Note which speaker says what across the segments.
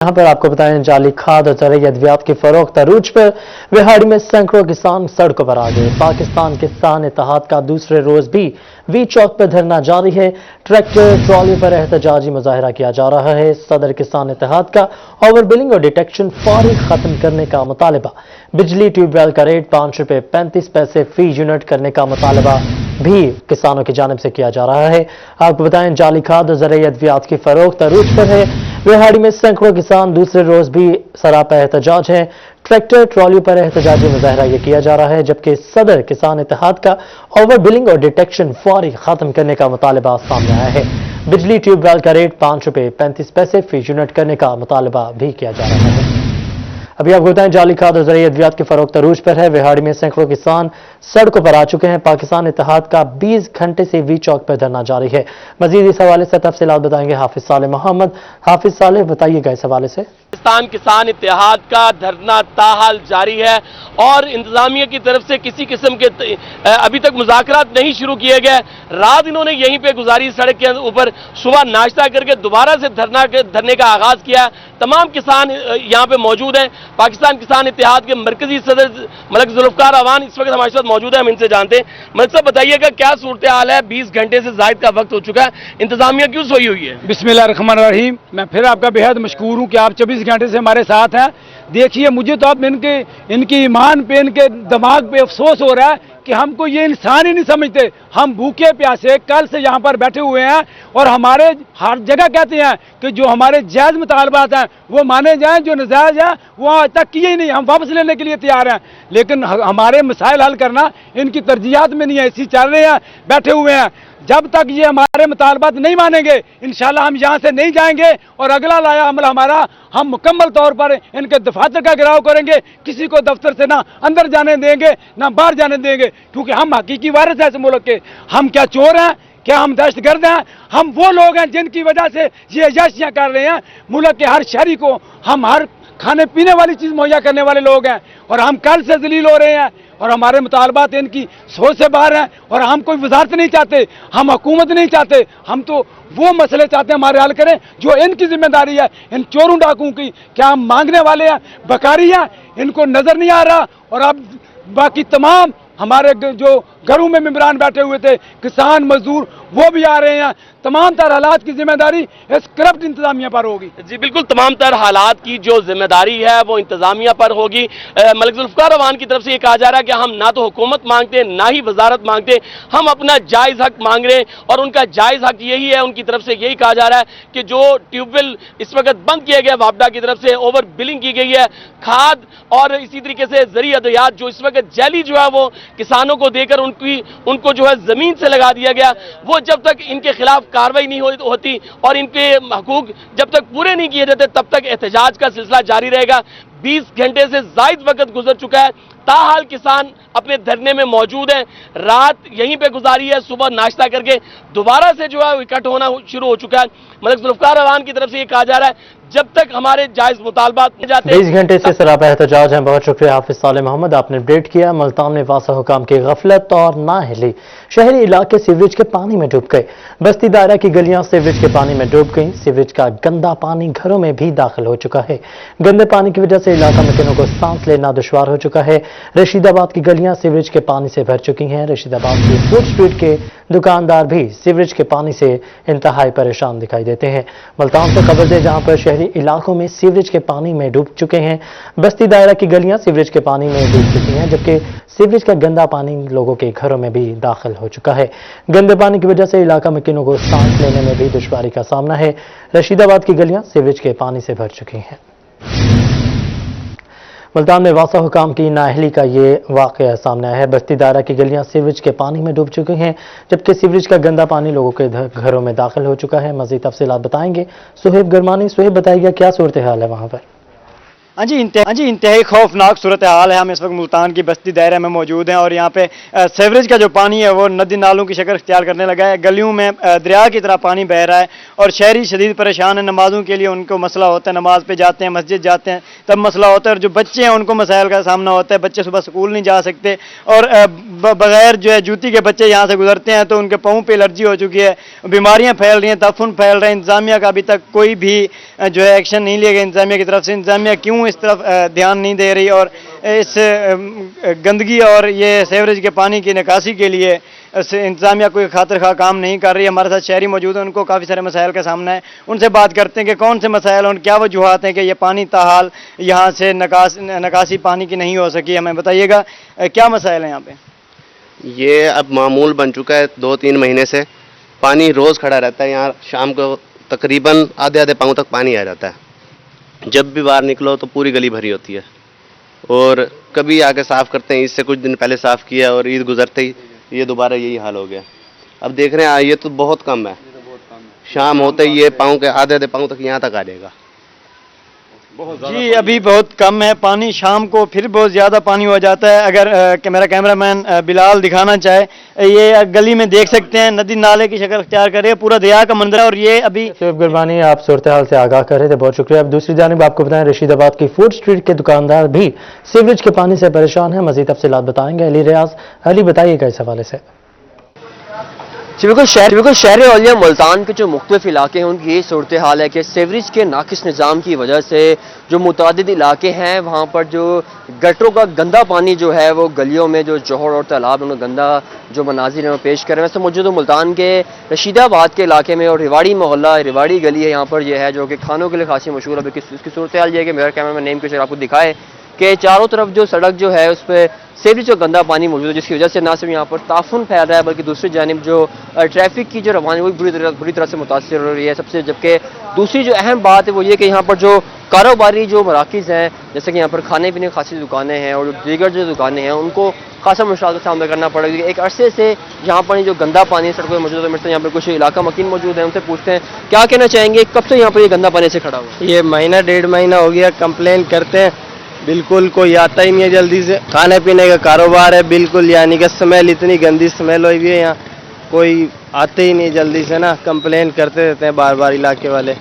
Speaker 1: यहाँ पर आपको बताएं, जाली खाद और ज़रूरी अद्वियात की फरोख्त अरूज पर विहाड़ी में सैकड़ों किसान सड़कों पर आ गए। पाकिस्तान किसान इत्तेहाद का दूसरे रोज भी वी चौक पर धरना जारी है। ट्रैक्टर ट्रॉली पर एहतजाजी मुजाहरा किया जा रहा है। सदर किसान इत्तेहाद का ओवर बिलिंग और डिटेक्शन फौरी खत्म करने का मुतालबा। बिजली ट्यूबवेल का रेट 5 रुपये 35 पैसे फी यूनिट करने का मुतालबा भी किसानों की जानिब से किया जा रहा है। आपको बताएं, जाली खाद और ज़रूरी अद्वियात की फरोख्त अरूज पर है। विहाड़ी में सैकड़ों किसान दूसरे रोज भी सरापा एहतजाज है। ट्रैक्टर ट्रॉली पर एहतजाजी मुजाहरा ये किया जा रहा है, जबकि सदर किसान इत्तेहाद का ओवर बिलिंग और डिटेक्शन फौरी खत्म करने का मुतालबा सामने आया है। बिजली ट्यूबवेल का रेट 5 रुपये 35 पैसे फी यूनिट करने का मुतालबा भी किया जा रहा है। अभी आपको बताएं, जाली खाद और ज़रूरी अद्वियात की फरोख्त अरूज पर है। विहाड़ी में सैकड़ों किसान सड़कों पर आ चुके हैं। पाकिस्तान इत्तेहाद का 20 घंटे से वी चौक पर धरना जारी है। मजीद इस हवाले से तफसीलात बताएंगे हाफिज सालेह मोहम्मद। हाफिज सालेह, बताइएगा इस हवाले से।
Speaker 2: पाकिस्तान किसान इत्तेहाद का धरना ताहाल जारी है और इंतजामिया की तरफ से किसी किस्म के अभी तक मुज़ाकरात नहीं शुरू किए गए। रात इन्होंने यहीं पे गुजारी, सड़क के ऊपर सुबह नाश्ता करके दोबारा से धरने का आगाज किया। तमाम किसान यहाँ पे मौजूद हैं। पाकिस्तान किसान इत्तेहाद के मरकजी सदर मलिक जुल्फकार अवान इस वक्त हमारे साथ मौजूद है, हम इनसे जानते हैं। मलिक साहब, बताइएगा क्या सूरत हाल है? 20 घंटे से जायद का वक्त हो चुका है, इंतजामिया क्यों सोई हुई है?
Speaker 3: बिस्मिल्लाहिर्रहमानिर्रहीम। मैं फिर आपका बेहद मशकूर हूँ कि आप 24 घंटे से हमारे साथ हैं। देखिए, मुझे तो अब इनकी ईमान पे, इनके दिमाग पे अफसोस हो रहा है कि हमको ये इंसान ही नहीं समझते। हम भूखे प्यासे कल से यहाँ पर बैठे हुए हैं और हमारे हर जगह कहते हैं कि जो हमारे जायज़ मुतालबात हैं वो माने जाएं, जो नाजायज़ है वो आज तक किए ही नहीं। हम वापस लेने के लिए तैयार हैं, लेकिन हमारे मसाइल हल करना इनकी तरजीहात में नहीं है। इसी चल रहे हैं, बैठे हुए हैं। जब तक ये हमारे मुतालबात नहीं मानेंगे इंशाल्लाह हम यहाँ से नहीं जाएंगे और अगला लाया अमल हमारा, हम मुकम्मल तौर पर इनके दफातर का घेराव करेंगे। किसी को दफ्तर से ना अंदर जाने देंगे ना बाहर जाने देंगे, क्योंकि हम हकीकी वारिस हैं इस मुल्क के। हम क्या चोर हैं? क्या हम दहशतगर्द हैं? हम वो लोग हैं जिनकी वजह से ये अयाशियां कर रहे हैं। मुल्क के हर शहरी को हम हर खाने पीने वाली चीज़ मुहैया करने वाले लोग हैं और हम कल से जलील हो रहे हैं और हमारे मुतालबात इनकी सोच से बाहर हैं। और हम कोई वजारत नहीं चाहते, हम हुकूमत नहीं चाहते, हम तो वो मसले चाहते हैं हमारे हल करें जो इनकी जिम्मेदारी है। इन चोरों डाकुओं की क्या हम मांगने वाले हैं? बकारी हैं, इनको नजर नहीं आ रहा। और अब बाकी तमाम हमारे जो घरों में मेंबरान बैठे हुए थे, किसान मजदूर, वो भी आ रहे हैं। तमाम तर हालात की जिम्मेदारी इस करप्ट इंतजामिया पर होगी।
Speaker 2: जी बिल्कुल, तमाम तर हालात की जो जिम्मेदारी है वो इंतजामिया पर होगी। मलिक जुल्फकार अवान की तरफ से ये कहा जा रहा है कि हम ना तो हुकूमत मांगते ना ही वजारत मांगते, हम अपना जायज़ हक मांग रहे हैं और उनका जायज़ हक यही है। उनकी तरफ से यही कहा जा रहा है कि जो ट्यूबवेल इस वक्त बंद किया गया, वापडा की तरफ से ओवर बिलिंग की गई है, खाद और इसी तरीके से ज़रूरी अद्वियात जो इस वक्त जैली जो है वो किसानों को देकर उनको जो है जमीन से लगा दिया गया, वो जब तक इनके खिलाफ कार्रवाई नहीं होती और इनके हकूक जब तक पूरे नहीं किए जाते तब तक एहतजाज का सिलसिला जारी रहेगा। 20 घंटे से जायद वक्त गुजर चुका है, ताहाल किसान अपने धरने में मौजूद हैं। रात यहीं पे गुजारी है, सुबह नाश्ता करके दोबारा से जो है इकट्ठ होना शुरू हो चुका है। मलिक जुल्फकार अवान की तरफ से ये कहा जा रहा है जब तक हमारे जायज मुतालबात नहीं जाते।
Speaker 1: 20 घंटे से सरापा एहतजाज है। बहुत शुक्रिया हाफिज सालेह मोहम्मद, आपने अपडेट किया। मुल्तान में वासा हुकाम की गफलत और नाअहली, शहरी इलाके सीवरेज के पानी में डूब गए। बस्ती दायरा की गलियां सीवरेज के पानी में डूब गई। सीवरेज का गंदा पानी घरों में भी दाखिल हो चुका है। गंदे पानी की वजह से इलाका में किनों को सांस लेना दुश्वार हो चुका है। रशीदाबाद की गलियां सीवरेज के पानी से भर चुकी हैं। रशीदाबाद की फूड स्ट्रीट के दुकानदार भी सीवरेज के पानी से इंतहाई परेशान दिखाई देते हैं। मुल्तान से खबर दे, जहां पर शहरी इलाकों में सीवरेज के पानी में डूब चुके हैं। बस्ती दायरा की गलियां सीवरेज के पानी में डूब चुकी हैं, जबकि सीवरेज का गंदा पानी लोगों के घरों में भी दाखिल हो चुका है। गंदे पानी की वजह से इलाका में किनों को सांस लेने में भी दुश्वारी का सामना है। रशीदाबाद की गलियां सीवरेज के पानी से भर चुकी हैं। मुल्तान में वासा हुकाम की नाअहली का ये वाक़या सामने आया है। बस्ती दायरा की गलियां सीवरेज के पानी में डूब चुकी हैं, जबकि सीवरेज का गंदा पानी लोगों के घरों में दाखिल हो चुका है। मज़ीद तफसीलात बताएंगे सुहेब गरमानी। सुहेब, बताइएगा क्या सूरत हाल है वहाँ पर?
Speaker 4: हाँ जी, इंतहाई खौफनाक सूरत हाल है। हम इस वक्त मुल्तान की बस्ती दायरा में मौजूद हैं और यहाँ पे सीवरेज का जो पानी है वो नदी नालों की शक्ल इख्तियार करने लगा है। गलियों में दरिया की तरह पानी बह रहा है और शहरी शदीद परेशान है। नमाज़ों के लिए उनको मसला होता है, नमाज पे जाते हैं, मस्जिद जाते हैं, तब मसला होता है। और जो बच्चे हैं उनको मसाइल का सामना होता है। बच्चे सुबह स्कूल नहीं जा सकते और बगैर जो है जूती के बच्चे यहाँ से गुजरते हैं तो उनके पाँव पे एलर्जी हो चुकी है, बीमारियाँ फैल रही हैं, ताफुन फैल रहे हैं। इंतजामिया का अभी तक कोई भी जो है एक्शन नहीं लिया गया इंतजामिया की तरफ से। इंतजामिया क्यों इस तरफ ध्यान नहीं दे रही और इस गंदगी और ये सीवरेज के पानी की निकासी के लिए इंतजामिया कोई खातिर खा काम नहीं कर रही है। हमारे साथ शहरी मौजूद हैं, उनको काफ़ी सारे मसाइल का सामना है। उनसे बात करते हैं कि कौन से मसाइल और क्या वजूहात हैं कि ये पानी ताहाल यहाँ से निकासी पानी की नहीं हो सकी। हमें बताइएगा क्या मसाइल हैं यहाँ पे।
Speaker 5: ये अब मामूल बन चुका है, 2-3 महीने से पानी रोज़ खड़ा रहता है। यहाँ शाम को तकरीबन आधे पाँव तक पानी आ जाता है। जब भी बाहर निकलो तो पूरी गली भरी होती है और कभी आके साफ़ करते हैं। इससे कुछ दिन पहले साफ़ किया और ईद गुजरते ही ये दोबारा यही हाल हो गया। अब देख रहे हैं ये तो बहुत कम है, शाम होते ही ये पाँव के आधे पाँव तक यहाँ तक आ जाएगा।
Speaker 4: जी अभी बहुत कम है पानी, शाम को फिर बहुत ज़्यादा पानी हो जाता है। अगर मेरा कैमरामैन बिलाल दिखाना चाहे, ये गली में देख सकते हैं नदी नाले की शक्ल इख्तियार कर रही है, पूरा दरिया का मंजर है। और ये अभी
Speaker 1: गुरबानी आप सूरत हाल से आगाह कर रहे थे, बहुत शुक्रिया। अब दूसरी जानिब आपको बताएं रशीदाबाद की फूड स्ट्रीट के दुकानदार भी सीवरेज के पानी से परेशान है। मजीद तफसीलात बताएंगे अली रियाज। अली बताइएगा इस हवाले से।
Speaker 6: बिल्कुल शहर औलिया मुल्तान के जो मुख्तलिफ इलाके हैं उनकी ये सूरत हाल है कि सीवरेज के नाकिस निज़ाम की वजह से जो मुतअद्दिद इलाके हैं वहाँ पर जो गटरों का गंदा पानी जो है वो गलियों में जो जोहर और तालाब उन्होंने गंदा जो मनाजिर हैं वो पेश कर रहे हैं। वैसे मौजूद मुल्तान के रशीदाबाद के इलाके में और रिवाड़ी मोहल्ला रिवाड़ी गली है, यहाँ पर यह है जो कि खानों के लिए खासी मशहूर है। इसकी सूरत हाल ये है कि मेरा कैमरा में नेम के आपको दिखाए कि चारों तरफ जो सड़क जो है उस पर सीवरेज का गंदा पानी मौजूद है, जिसकी वजह से ना सिर्फ यहाँ पर ताफुन फैल रहा है बल्कि दूसरी जानिब जो ट्रैफिक की जो रवानी वो बुरी तरह से मुतासिर हो रही है। सबसे जबकि दूसरी जो अहम बात है वो ये कि यहाँ पर जो कारोबारी जो मराकिज़ हैं, जैसे कि यहाँ पर खाने पीने की खासी दुकानें हैं और दीगर जो दुकानें हैं उनको खासा मुश्किल का सामना करना पड़ेगा। एक अरसे से यहाँ पर जो गंदा पानी सड़कों पर मौजूद है। यहाँ पर कुछ इलाका मकीन मौजूद है, उनसे पूछते हैं क्या कहना चाहेंगे, कब से यहाँ पर ये गंदा पानी से खड़ा हुआ।
Speaker 7: ये महीना 1.5 महीना हो गया कंप्लेन करते हैं, बिल्कुल कोई आता ही नहीं है जल्दी से। खाने पीने का कारोबार है बिल्कुल, यानी कि स्मेल, इतनी गंदी स्मेल हुई हुई है यहाँ, कोई आते ही नहीं जल्दी से ना। कंप्लेन करते रहते हैं बार बार इलाके वाले।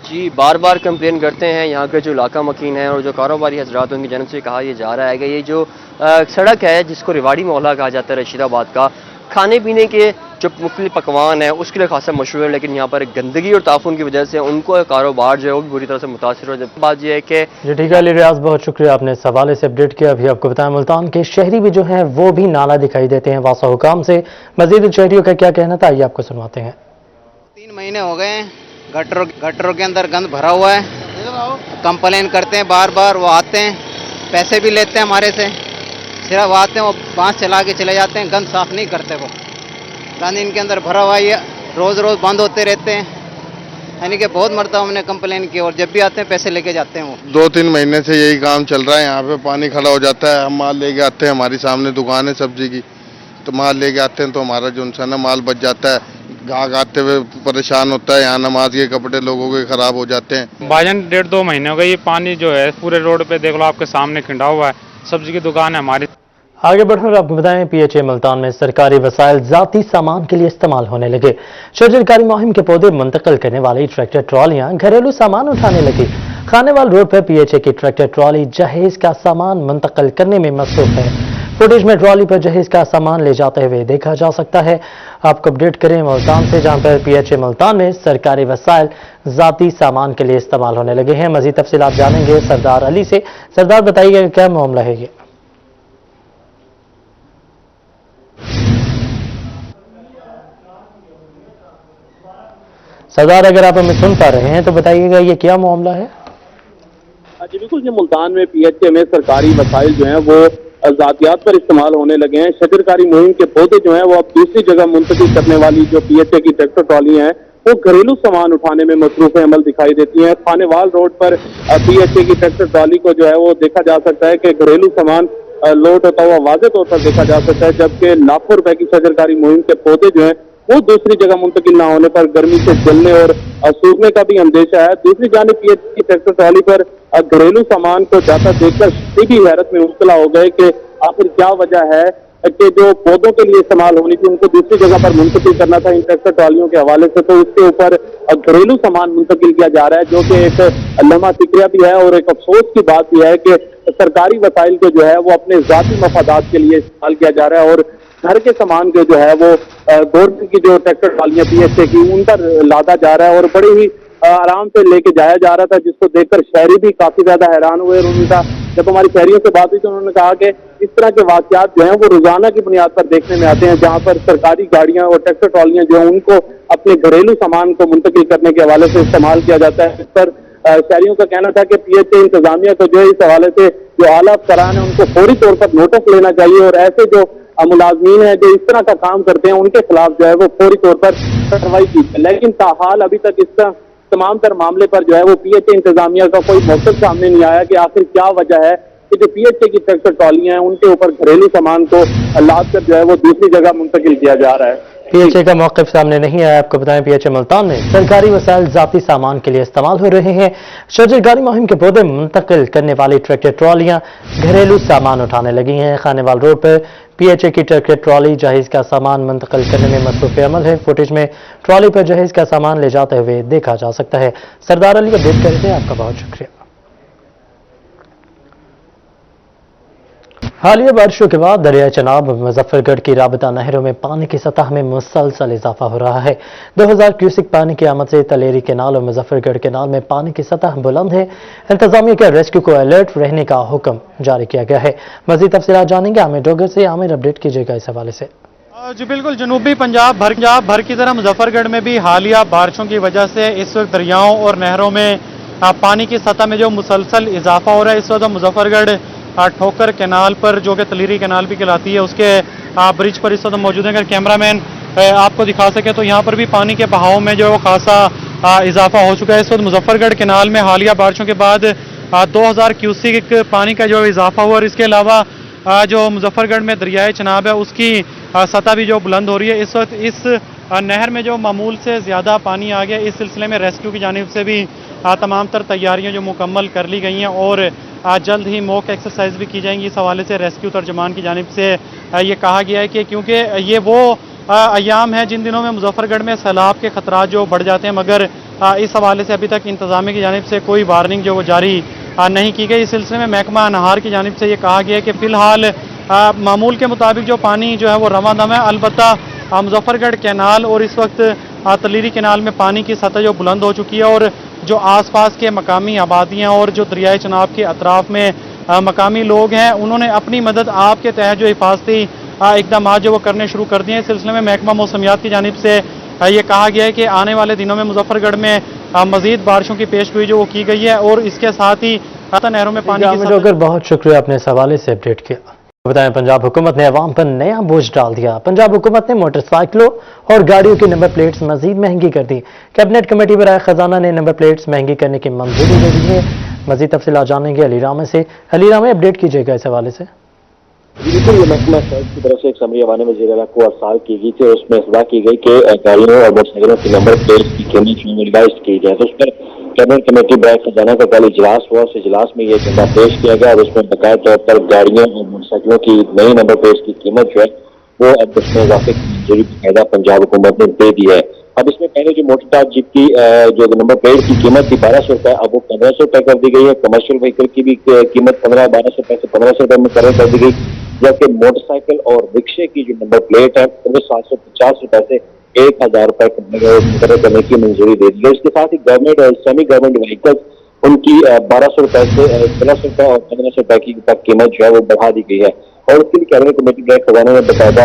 Speaker 6: जी बार बार कंप्लेन करते हैं यहाँ के जो इलाका मकीन है और जो कारोबारी हजरात उनकी जानब से कहा यह जा रहा है कि ये जो सड़क है जिसको रिवाड़ी मोहल्ला कहा जाता है रशीदाबाद का, खाने पीने के जो मुख्तलिफ पकवान है उसके लिए खासा मशहूर है, लेकिन यहाँ पर गंदगी और ताफुन की वजह से उनको कारोबार जो है वो भी बुरी तरह से मुतासिर हो जाए। बात यह है कि
Speaker 1: जी ठीक है अली रियाज, बहुत शुक्रिया आपने इस हवाले से अपडेट किया। अभी आपको बताएं मुल्तान के शहरी भी जो हैं वो भी नाला दिखाई देते हैं वासा हुकाम से। मजीद शहरियों का क्या कहना था आइए आपको सुनवाते हैं।
Speaker 8: 3 महीने हो गए हैं, गटरों के अंदर गंद भरा हुआ है। कंप्लेन करते हैं बार बार, वो आते हैं पैसे भी लेते हैं हमारे से, सिर्फ आते हैं वो बांस चला के चले जाते हैं, गंद साफ नहीं करते। वो गंद इनके अंदर भरा हुआ है, रोज़ बंद होते रहते हैं। यानी कि बहुत मरतबा हमने कंप्लेन की और जब भी आते हैं पैसे लेके जाते हैं। वो
Speaker 9: 2-3 महीने से यही काम चल रहा है। यहाँ पे पानी खड़ा हो जाता है, हम माल लेके आते हैं, हमारी सामने दुकान है सब्जी की, तो माल लेके आते हैं तो हमारा जो है ना माल बच जाता है। गाहक आते हुए परेशान होता है, यहाँ नमाज के कपड़े लोगों के खराब हो जाते हैं।
Speaker 10: भाईजान 1.5-2 महीने हो गए ये पानी जो है पूरे रोड पे देख लो आपके सामने खिंडा हुआ है। सब्जी की दुकान है हमारी।
Speaker 1: आगे बढ़कर आपको बताएं PHA मुल्तान में सरकारी वसाइल जाती सामान के लिए इस्तेमाल होने लगे। शजरकारी मुहिम के पौधे मुंतकिल करने वाली ट्रैक्टर ट्रॉलियां घरेलू सामान उठाने लगी। खानेवाल रोड पर PHA की ट्रैक्टर ट्रॉली जहेज का सामान मुंतकिल करने में मसरूफ है। फुटेज में ट्रॉली पर जहेज का सामान ले जाते हुए देखा जा सकता है। आपको अपडेट करें मुल्तान से, जहां पर PHA मुल्तान में सरकारी वसाइल जाती सामान के लिए इस्तेमाल होने लगे हैं। मजीद तफसीलात जानेंगे सरदार अली से। सरदार बताइएगा क्या मामला है ये। सरदार अगर आप हमें सुन पा रहे हैं तो बताइएगा ये क्या मामला है।
Speaker 11: जी बिल्कुल, ये मुल्तान में PHA में सरकारी वसाइल जो हैं वो जातियात पर इस्तेमाल होने लगे हैं। शजरकारी मुहिम के पौधे जो हैं वो अब दूसरी जगह मुंतकिल करने वाली जो PHA की ट्रैक्टर ट्रॉली हैं वो घरेलू सामान उठाने में मसरूफ अमल दिखाई देती हैं। खानेवाल रोड पर PHA की ट्रैक्टर ट्रॉली को जो है वो देखा जा सकता है कि घरेलू सामान लोड होता हुआ वाज़ेह तौर पर देखा जा सकता है, जबकि लाखों रुपए की शजरकारी मुहिम के पौधे जो हैं वो दूसरी जगह मुंतकिल ना होने पर गर्मी से जलने और सूखने का भी अंदेशा है। दूसरी जानिब पीएचई की ट्रैक्टर ट्रॉली पर घरेलू सामान को जाता देखकर भी हैरत में मुब्तला हो गए कि आखिर क्या वजह है कि जो पौधों के लिए इस्तेमाल होनी थी उनको दूसरी जगह पर मुंतकिल करना था इन ट्रैक्टर ट्रॉलियों के हवाले से, तो उसके ऊपर घरेलू सामान मुंतकिल किया जा रहा है, जो कि एक लम्हा फिक्रिया भी है और एक अफसोस की बात भी है कि सरकारी वसाइल को जो है वो अपने ज़ाती मफादात के लिए इस्तेमाल किया जा रहा है और घर के सामान के जो है वो गवर्नमेंट की जो ट्रैक्टर ट्रॉलियां पीएचई की उन पर लादा जा रहा है और बड़े ही आराम से लेके जाया जा रहा था, जिसको देखकर शहरी भी काफी ज्यादा हैरान हुए। और उनका जब हमारी शहरियों से बात हुई तो उन्होंने कहा कि इस तरह के वाकयात जो हैं वो रोजाना की बुनियाद पर देखने में आते हैं, जहां पर सरकारी गाड़ियां और ट्रैक्टर ट्रॉलियां जो हैं उनको अपने घरेलू सामान को मुंतकिल करने के हवाले से इस्तेमाल किया जाता है। इस पर शहरियों का कहना था कि पीएचई इंतजामिया को जो है इस हवाले से जो आला अफसरान है उनको फौरी तौर पर नोटिस लेना चाहिए और ऐसे जो मुलाजमीन है जो इस तरह का काम करते हैं उनके खिलाफ जो है वो फौरी तौर पर कार्रवाई की। लेकिन ताहाल अभी तक इस तमाम तर मामले पर जो है वो पीएचई इंतजामिया का कोई मकसद सामने नहीं आया कि आखिर क्या वजह है कि जो पीएचई की ट्रैक्टर ट्रॉलियां हैं उनके ऊपर घरेलू सामान को लाद कर जो है वो दूसरी जगह मुंतकिल किया जा रहा है।
Speaker 1: पीएचई का मौक़िफ़ सामने नहीं आया। आपको बताएं पीएचई मुल्तान में सरकारी वसाइल ज़ाती सामान के लिए इस्तेमाल हो रहे हैं। शजरकारी मुहिम के पौधे मुंतकिल करने वाली ट्रैक्टर ट्रॉलियां घरेलू सामान उठाने लगी हैं। खानेवाल रोड पर पीएचई की ट्रैक्टर ट्रॉली जहेज का सामान मुंतकिल करने में मसरूफ़ अमल है। फुटेज में ट्रॉली पर जहेज का सामान ले जाते हुए देखा जा सकता है। सरदार अली अपडेट कर रहे थे, आपका बहुत शुक्रिया। हालिया बारिशों के बाद दरिया चनाब मुजफ्फरगढ़ की राबता नहरों में पानी की सतह में मुसलसल इजाफा हो रहा है। 2000 क्यूसिक पानी की आमद से तलेरी केनाल और मुजफ्फरगढ़ केनाल में पानी की सतह बुलंद है। इंतजामिया के रेस्क्यू को अलर्ट रहने का हुक्म जारी किया गया है। मजीद तफसीलात जानेंगे आमिर डोगर से। आमिर, अपडेट कीजिएगा इस हवाले से।
Speaker 12: जी बिल्कुल, जनूबी पंजाब भर की तरह मुजफ्फरगढ़ में भी हालिया बारिशों की वजह से इस वक्त दरियाओं और नहरों में पानी की सतह में जो मुसलसल इजाफा हो रहा है। इस वक्त मुजफ्फरगढ़ ठोकर कैनाल पर, जो कि तलेरी कैनाल भी कहलाती है, उसके ब्रिज पर इस वक्त मौजूद है। अगर कैमरामैन आपको दिखा सके तो यहाँ पर भी पानी के बहाव में जो खासा इजाफा हो चुका है। इस वक्त मुजफ्फरगढ़ कैनाल में हालिया बारिशों के बाद 2000 क्यूसिक पानी का जो इजाफा हुआ और इसके अलावा जो मुजफ्फरगढ़ में दरियाए चनाब है उसकी सतह भी जो बुलंद हो रही है। इस वक्त इस नहर में जो मामूल से ज़्यादा पानी आ गया। इस सिलसिले में रेस्क्यू की जानिब से भी तमाम तर तैयारियाँ जो मुकम्मल कर ली गई हैं और जल्द ही मॉक एक्सरसाइज भी की जाएंगी। इस हवाले से रेस्क्यू तर्जमान की जानिब से ये कहा गया है कि क्योंकि ये वो अयाम है जिन दिनों में मुजफ्फरगढ़ में सैलाब के खतरात जो बढ़ जाते हैं, मगर इस हवाले से अभी तक इंतजामिया की जानिब से कोई वार्निंग जो वो जारी नहीं की गई। इस सिलसिले में महकमा अनहार की जानिब से ये कहा गया है कि फ़िलहाल मामूल के मुताबिक जो पानी जो है वो रवादम है। अलबत्ता मुजफ्फरगढ़ कैनाल और इस वक्त तलेरी कैनाल में पानी की सतह जो बुलंद हो चुकी है और जो आसपास के मकामी आबादियाँ और जो दरियाए चनाब के अतराफ में मकामी लोग हैं उन्होंने अपनी मदद आप के तहत जो हिफाजती इकदाम जो वो करने शुरू कर दिए हैं। इस सिलसिले में महकमा मौसमियात की जानिब से ये कहा गया है कि आने वाले दिनों में मुजफ्फरगढ़ में मजीद बारिशों की पेशगोई जो वो की गई है और इसके साथ ही नहरों में पानी की
Speaker 1: बहुत शुक्रिया, अपने इस हवाले से अपडेट किया। बताएं पंजाब हुकूमत ने अवाम पर नया बोझ डाल दिया। पंजाब हुकूमत ने मोटरसाइकिलों और गाड़ियों की नंबर प्लेट्स मजीद महंगी कर दी। कैबिनेट कमेटी बराए खजाना ने नंबर प्लेट्स महंगी करने की मंजूरी दे दी है। मजीद तफसीलात जानेंगे अली रामे से। अली रामे, अपडेट कीजिएगा इस हवाले से।
Speaker 13: बिल्कुल, ये महकमा सड़क की तरफ से एक समरी अवाने में वज़ीर आला को अर्साल की गई थी और उसमें इस्तेमाल की गई कि गाड़ियों और मोटरसाइकिलों की नंबर प्लेट की कीमत रिवाइज की जाए। तो उस पर कैबिनेट कमेटी बराए खजाना का कल इजलास हुआ। उस इजलास में ये एजेंडा पेश किया गया और उसमें बाकायदा तौर पर गाड़ियों और मोटरसाइकिलों की नई नंबर प्लेट की कीमत जो है वो अब उसमें इजाफे की मंजूरी बाकायदा पंजाब हुकूमत ने दे दी है। अब इसमें पहले जो मोटर कार जीप की जो नंबर प्लेट की कीमत थी 1200 रुपये, अब वो 1500 रुपये कर दी गई है। कमर्शियल व्हीकल की भी कीमत 1200 रुपये से 1500 रुपये में कर दी गई, जबकि मोटरसाइकिल और रिक्शे की जो नंबर प्लेट है वो 750 रुपये से 1000 रुपये करने की मंजूरी दे दी है। इसके साथ ही गवर्नमेंट और सेमी गवर्नमेंट व्हीकल्स उनकी 1200 रुपये से 1600 रुपये और 1500 रुपये की तक कीमत जो है वो बढ़ा दी गई है और उसके लिए कैबिनेट कमेटी के खजाने ने बाकायदा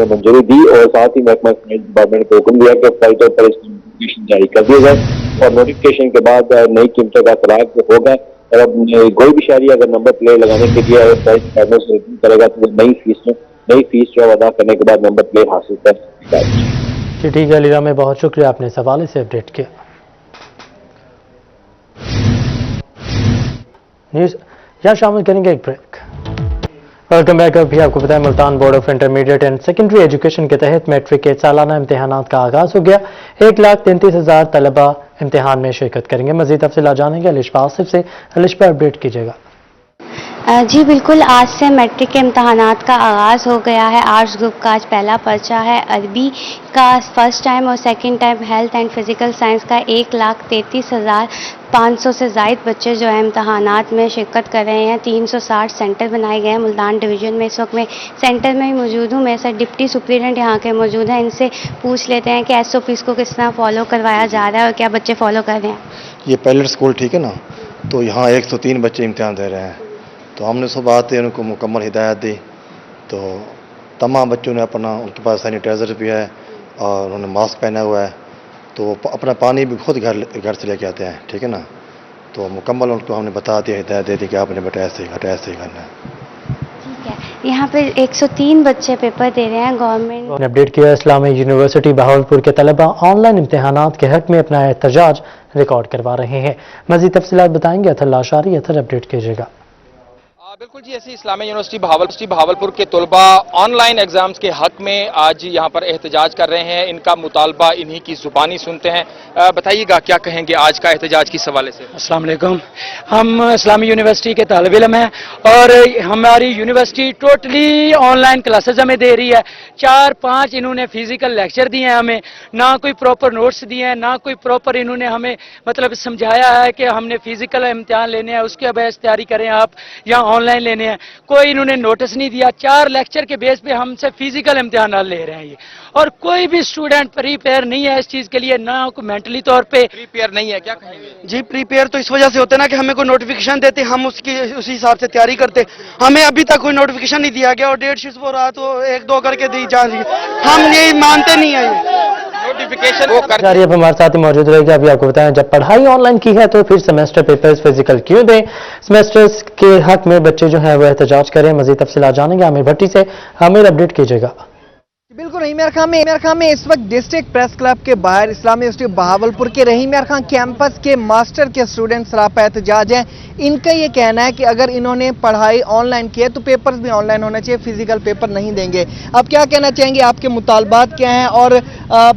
Speaker 13: मंजूरी दी और साथ ही महकमा डिपार्टमेंट को हुक्म दिया कि फौरी तौर पर इसकी नोटिफिकेशन जारी कर दिया जाए और नोटिफिकेशन के बाद नई कीमतों का तलाक होगा और अब कोई भी शहरी अगर नंबर प्लेट लगाने के लिए डिपार्टमेंट से रिव्यू करेगा तो वो नई फीस जो अदा करने के बाद नंबर प्लेट हासिल कर सकेगा।
Speaker 1: जी ठीक है अली रामे, बहुत शुक्रिया, आपने इस हवाले से अपडेट किया। न्यूज़ यहाँ शामिल करेंगे एक ब्रेक। Welcome back. अभी आपको बताएं Multan board of intermediate and secondary education के तहत मैट्रिक के सालाना इम्तिहानात का आगाज हो गया। 1,33,000 तलबा इम्तिहान में शिरकत करेंगे। मजीद तफसीलात जानेंगे अलिशा आसिफ से। अलिशा, अपडेट कीजिएगा।
Speaker 14: जी बिल्कुल, आज से मैट्रिक के इम्तहानात का आगाज़ हो गया है। आर्ट्स ग्रुप का आज पहला पर्चा है, अरबी का फर्स्ट टाइम और second time, health and physical science का 1,33,500 से ज़ायद बच्चे जो है इम्तहानात में शिरकत कर रहे हैं। 360 सेंटर बनाए गए हैं मुल्तान डिवीज़न में। इस वक्त मैं सेंटर में ही मौजूद हूँ। मेरे साथ डिप्टी सुप्रीडेंट यहाँ के मौजूद हैं। इनसे पूछ लेते हैं कि SOPs को किस तरह फॉलो करवाया जा रहा है और क्या बच्चे फॉलो कर रहे हैं।
Speaker 15: ये पैलेट स्कूल ठीक है ना, तो यहाँ 103 बच्चे इम्तिहान दे रहे हैं। तो हमने सुबह आते उनको मुकम्मल हिदायत दी, तो तमाम बच्चों ने अपना, उनके पास सैनिटाइज़र भी है और उन्होंने मास्क पहना हुआ है, तो वो अपना पानी भी खुद घर से लेके आते हैं, ठीक है ना। तो मुकम्मल उनको हमने बता दिया, हिदायत दे दी कि आपने बेटा ऐसे ही करना है।
Speaker 14: ठीक है, यहाँ पे 103 बच्चे पेपर दे रहे हैं। गवर्नमेंट
Speaker 1: ने अपडेट किया, इस्लामी यूनिवर्सिटी बहावलपुर के तलबा ऑनलाइन इम्तिहानात के हक में अपना एहतजाज रिकॉर्ड करवा रहे हैं। मज़ीद तफसीलात बताएंगे अथर लाशारी। अथर, अपडेट कीजिएगा।
Speaker 16: बिल्कुल जी, ऐसी इस्लामी यूनिवर्सिटी बहावलपुर के तलबा ऑनलाइन एग्जाम्स के हक में आज यहाँ पर एहतजाज कर रहे हैं। इनका मुतालबा इन्हीं की जुबानी सुनते हैं। बताइएगा क्या कहेंगे आज का एहतजाज किस हवाले से?
Speaker 3: अस्सलाम वालेकुम। हम इस्लामी यूनिवर्सिटी के तालिब इल्म हैं और हमारी यूनिवर्सिटी टोटली ऑनलाइन क्लासेज हमें दे रही है। 4-5 इन्होंने फिजिकल लेक्चर दिए हैं हमें, ना कोई प्रॉपर नोट्स दिए हैं, ना कोई प्रॉपर इन्होंने हमें मतलब समझाया है कि हमने फिजिकल इम्तिहान लेने हैं, उसके बेस तैयारी करें आप या ऑनलाइन लेने हैं। कोई इन्होंने नोटिस नहीं दिया। 4 लेक्चर के बेस पे हमसे फिजिकल इम्तिहान ले रहे हैं ये, और कोई भी स्टूडेंट प्रीपेयर नहीं है इस चीज के लिए, ना कोई मेंटली तौर पे
Speaker 16: प्रीपेयर नहीं है। क्या कहेंगे?
Speaker 17: जी, प्रीपेयर तो इस वजह से होते ना कि हमें कोई नोटिफिकेशन देते, हम उसी हिसाब से तैयारी करते। हमें अभी तक कोई नोटिफिकेशन नहीं दिया गया और डेट शीट वो रात वो 1-2 करके दी जा रही है। हम ये मानते नहीं है
Speaker 16: नोटिफिकेशन वो कर
Speaker 1: अब हमारे साथ ही मौजूद रहेगा। अभी आपको बताएं, जब पढ़ाई ऑनलाइन की है तो फिर सेमेस्टर पेपर्स फिजिकल क्यों दें? सेमेस्टर्स के हक में बच्चे जो हैं वो एहतजाज करें। मजीद तफसीलात जानेंगे आमिर भट्टी से। आमिर, अपडेट कीजिएगा।
Speaker 18: बिल्कुल, रहीम यार खां में इस वक्त डिस्ट्रिक्ट प्रेस क्लब के बाहर इस्लामी यूनिवर्सिटी बहावलपुर के रहीम यार खां कैंपस के मास्टर के स्टूडेंट सरापा एहतजाज हैं। इनका ये कहना है कि अगर इन्होंने पढ़ाई ऑनलाइन की है तो पेपर्स भी ऑनलाइन होना चाहिए, फिजिकल पेपर नहीं देंगे। अब क्या कहना चाहेंगे, आपके मुतालबात क्या हैं और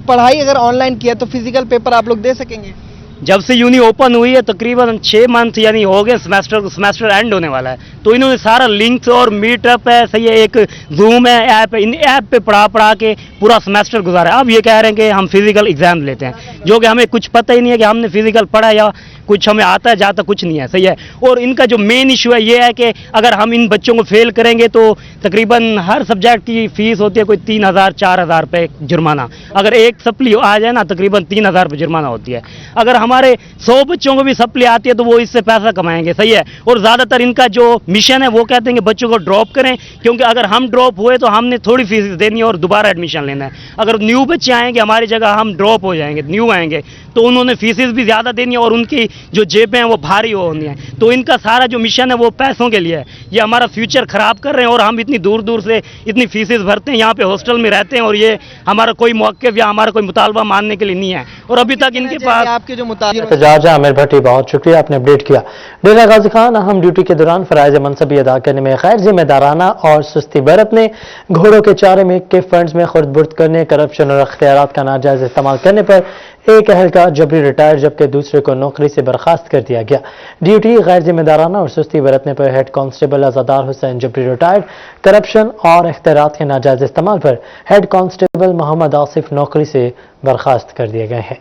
Speaker 18: पढ़ाई अगर ऑनलाइन की है तो फिजिकल पेपर आप लोग दे सकेंगे?
Speaker 19: जब से यूनी ओपन हुई है तकरीबन 6 मंथ यानी हो गए, सेमेस्टर एंड होने वाला है, तो इन्होंने सारा लिंक्स और मीटअप है, सही है, एक जूम है, ऐप है, इन ऐप पे पढ़ा के पूरा सेमेस्टर गुजारा है। अब ये कह रहे हैं कि हम फिजिकल एग्जाम लेते हैं, जो कि हमें कुछ पता ही नहीं है कि हमने फिजिकल पढ़ा या कुछ हमें आता है जाता कुछ नहीं है, सही है। और इनका जो मेन इशू है ये है कि अगर हम इन बच्चों को फेल करेंगे तो तकरीबन हर सब्जेक्ट की फीस होती है कोई 3,000-4,000 रुपये जुर्माना। अगर एक सप्ली आ जाए ना तकरीबन 3,000 रुपये जुर्माना होती है। अगर हमारे 100 बच्चों को भी सप्ली आती है तो वो इससे पैसा कमाएंगे, सही है। और ज़्यादातर इनका जो मिशन है वो कहते हैं कि बच्चों को ड्रॉप करें, क्योंकि अगर हम ड्रॉप हुए तो हमने थोड़ी फीस देनी है और दोबारा एडमिशन लेना है। अगर न्यू बच्चे आएंगे हमारी जगह, हम ड्रॉप हो जाएंगे, न्यू आएंगे, तो उन्होंने फीसेस भी ज़्यादा देनी है और उनकी जो जेबें हैं वो भारी होनी है। तो इनका सारा जो मिशन है वो पैसों के लिए है। ये हमारा फ्यूचर खराब कर रहे हैं और हम इतनी दूर दूर से इतनी फीसेस भरते हैं, यहाँ पे हॉस्टल में रहते हैं और ये हमारा कोई मौक़िफ़ या हमारा कोई मुतालबा मानने के लिए नहीं है। और अभी तक इनके पास
Speaker 18: आपके जो
Speaker 1: एहतजाज है। आमिर भट्टी, बहुत शुक्रिया, आपने अपडेट किया। डेरा गाजी खान अहम ड्यूटी के दौरान फराइज मनसबी अदा करने में गैर जिम्मेदाराना और सुस्ती बरतने, घोड़ों के चारे में के फंड्स में खुर्द बुर्द करने, करप्शन और अख्तियारात का नाजायज इस्तेमाल करने पर एक अहल का जबरी रिटायर जबकि दूसरे को नौकरी से बर्खास्त कर दिया गया। ड्यूटी गैर जिम्मेदाराना और सुस्ती बरतने पर हेड कांस्टेबल अज़ादार हुसैन जबरी रिटायर्ड, करप्शन और अख्तियारात के नाजायज इस्तेमाल पर हेड कांस्टेबल मोहम्मद आसिफ नौकरी से बर्खास्त कर दिए गए हैं।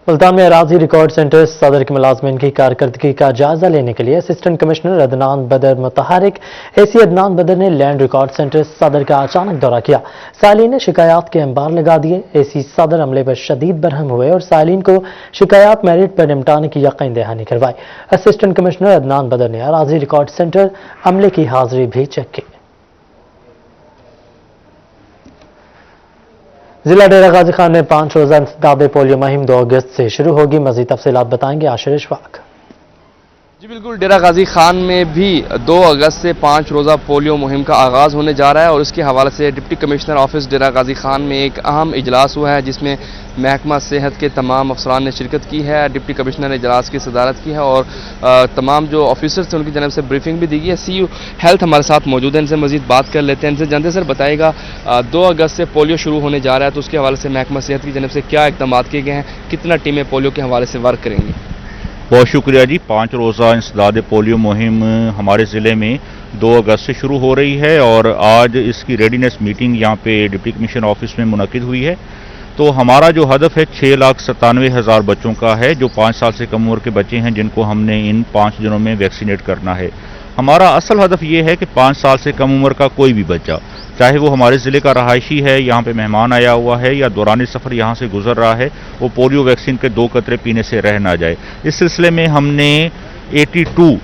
Speaker 1: मुल्तान में अराजी रिकॉर्ड सेंटर सदर के मुलाजमिन की कारकर्दगी का जायजा लेने के लिए असिस्टेंट कमिश्नर अदनान बदर मुतहरिक एसी अदनान बदर ने लैंड रिकॉर्ड सेंटर सदर का अचानक दौरा किया। सालीन ने शिकायत के अंबार लगा दिए। एसी सदर अमले पर शदीद बरहम हुए और सालीन को शिकायत मेरिट पर निपटाने की यकीन दहानी करवाई। असिस्टेंट कमिश्नर अदनान बदर ने अराजी रिकॉर्ड सेंटर अमले की हाजिरी भी चेक की। जिला डेरा गाजी खान में 5 रोजा पोलियो मुहिम 2 अगस्त से शुरू होगी। मजीद तफसीलात बताएंगे आशिर इशफाक।
Speaker 20: جی بالکل، ڈیرہ غازی خان میں بھی 2 اگست سے 5 روزہ پولیو مہم کا آغاز ہونے جا رہا ہے اور اس کے حوالے سے deputy commissioner office Dera Ghazi Khan میں ایک اہم اجلاس ہوا ہے جس میں محکمہ صحت کے تمام افسران نے شرکت کی ہے. ڈپٹی کمشنر نے اجلاس کی صدارت کی ہے اور تمام جو آفیسرز تھے ان کی جانب سے بریفنگ بھی دی گئی ہے. سی ہیلتھ ہمارے ساتھ موجود ہیں، ان سے مزید بات کر لیتے ہیں. ان سے جانتے سر بتائے گا 2 اگست سے پولیو شروع ہونے جا رہا ہے تو اس کے حوالے سے محکمہ صحت کی جانب سے کیا اقدامات کیے گئے ہیں، کتنا ٹیمیں پولیو کے حوالے سے ورک کریں گی؟
Speaker 21: بہت شکریہ جی. 5 روزہ انسداد پولیو مہم ہمارے ضلع میں 2 اگست سے شروع ہو رہی ہے اور آج اس کی ریڈینس میٹنگ یہاں پہ ڈپٹی کمشنر آفس میں منعقد ہوئی ہے. تو ہمارا جو ہدف ہے 6,97,000 بچوں کا ہے جو 5 سال سے کم عمر کے بچے ہیں جن کو ہم نے ان 5 دنوں میں ویکسینیٹ کرنا ہے. ہمارا اصل ہدف یہ ہے کہ 5 سال سے کم عمر کا کوئی بھی بچہ، چاہے وہ ہمارے ضلع کا رہائشی ہے، یہاں پہ مہمان آیا ہوا ہے یا دوران سفر یہاں سے گزر رہا ہے، وہ پولیو ویکسین کے 2 قطرے پینے سے رہ نہ جائے. اس سلسلے میں ہم نے 82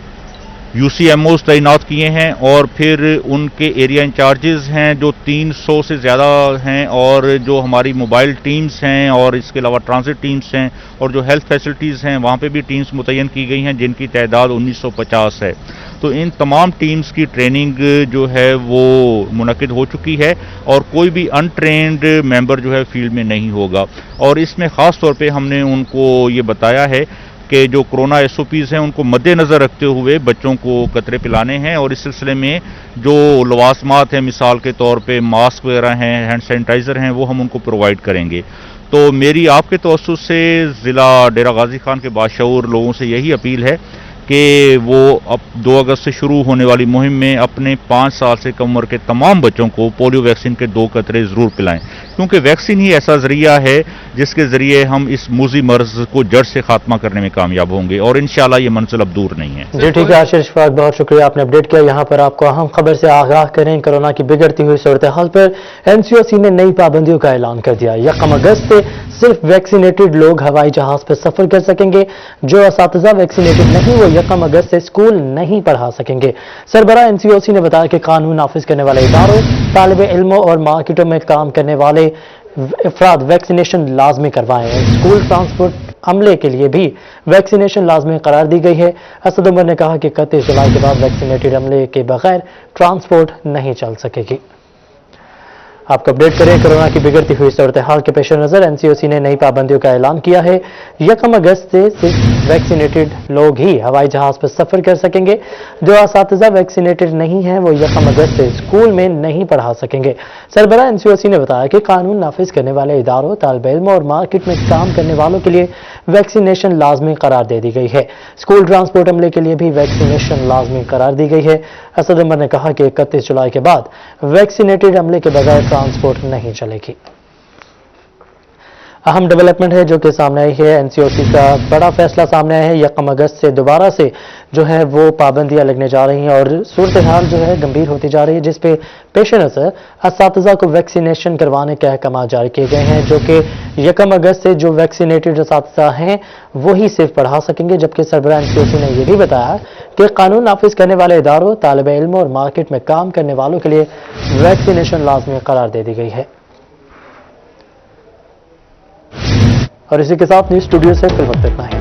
Speaker 21: UCMOs تعینات کیے ہیں اور پھر ان کے ایریا انچارجز ہیں جو 300 سے زیادہ ہیں اور جو ہماری موبائل ٹیمز ہیں اور اس کے علاوہ ٹرانزٹ ٹیمز ہیں اور جو ہیلتھ فیسلٹیز ہیں وہاں پہ بھی ٹیمز متعین کی گئی ہیں جن کی تعداد 1950 ہے. تو ان تمام ٹیمز کی ٹریننگ جو ہے وہ منعقد ہو چکی ہے اور کوئی بھی انٹرینڈ ممبر جو ہے فیلڈ میں نہیں ہوگا. اور اس میں خاص طور پہ ہم نے ان کو یہ بتایا ہے کہ جو کرونا SOPs ہیں ان کو مد نظر رکھتے ہوئے بچوں کو قطرے پلانے ہیں اور اس سلسلے میں جو لوازمات ہیں مثال کے طور پہ ماسک وغیرہ ہیں، ہینڈ سینیٹائزر ہیں، وہ ہم ان کو پرووائڈ کریں گے. تو میری آپ کے توسط سے ضلع ڈیرہ غازی خان کے باشعور لوگوں سے یہی اپیل ہے کہ وہ اب 2 اگست سے شروع ہونے والی مہم میں اپنے 5 سال سے کم عمر کے تمام بچوں کو پولیو ویکسین کے 2 قطرے ضرور پلائیں، کیونکہ ویکسین ہی ایسا ذریعہ ہے جس کے ذریعے ہم اس موذی مرض کو جڑ سے خاتمہ کرنے میں کامیاب ہوں گے اور انشاءاللہ یہ منزل اب دور نہیں ہے.
Speaker 1: جی ٹھیک ہے عاشر اشفاق، بہت شکریہ آپ نے اپڈیٹ کیا. یہاں پر آپ کو اہم خبر سے آگاہ کریں. کورونا کی بگڑتی ہوئی صورتحال پر NCOC نے نئی پابندیوں کا اعلان کر دیا. 1 اگست سے صرف ویکسینیٹڈ لوگ ہوائی جہاز پر سفر کر سکیں گے. جو اساتذہ ویکسینیٹڈ نہیں وہ 1 اگست سے اسکول نہیں پڑھا سکیں گے. سربراہ NCOC نے بتایا کہ قانون نافذ کرنے والے اداروں، طالب علموں اور مارکیٹوں میں کام کرنے والے افراد ویکسینیشن لازمی کروائیں. اسکول ٹرانسپورٹ عملے کے لیے بھی ویکسینیشن لازمی قرار دی گئی ہے. اسد عمر نے کہا کہ 31 جولائی کے بعد ویکسینیٹڈ عملے کے بغیر ٹرانسپورٹ نہیں چل سکے گی. آپ کو اپڈیٹ کریں. کورونا کی بگڑتی ہوئی صورتحال کے پیش نظر NCOC نے نئی پابندیوں کا اعلان کیا ہے. 1 اگست سے صرف ویکسینیٹڈ لوگ ہی ہوائی جہاز پر سفر کر سکیں گے. جو اساتذہ ویکسینیٹڈ نہیں ہیں وہ 1 اگست سے اسکول میں نہیں پڑھا سکیں گے. سربراہ NCOC نے بتایا کہ قانون نافذ کرنے والے اداروں، طالب علموں اور مارکیٹ میں کام کرنے والوں کے لیے ویکسینیشن لازمی قرار دے دی گئی ہے. اسکول ٹرانسپورٹ عملے کے لیے بھی ویکسینیشن لازمی قرار دی گئی ہے. اسد عمر نے کہا کہ 31 جولائی کے بعد ویکسینیٹڈ عملے کے بغیر ٹرانسپورٹ نہیں چلے گی. اہم ڈیولپمنٹ ہے جو کہ سامنے آئی ہے. NCOC کا بڑا فیصلہ سامنے آیا ہے. 1 اگست سے دوبارہ سے جو ہے وہ پابندیاں لگنے جا رہی ہیں اور صورتحال جو ہے گمبھیر ہوتی جا رہی ہے جس پہ پیش نظر اساتذہ کو ویکسینیشن کروانے کے احکامات جاری کیے گئے ہیں جو کہ 1 اگست سے جو ویکسینیٹڈ اساتذہ ہیں وہی صرف پڑھا سکیں گے. جبکہ سربراہ NCOC نے یہ بھی بتایا کہ قانون نافذ کرنے والے اداروں، طالب علموں اور مارکیٹ میں کام کرنے والوں کے لیے ویکسینیشن لازمی قرار دے دی گئی ہے. اور اسی کے ساتھ نیوز اسٹوڈیو سے فی الوقت اتنا ہی.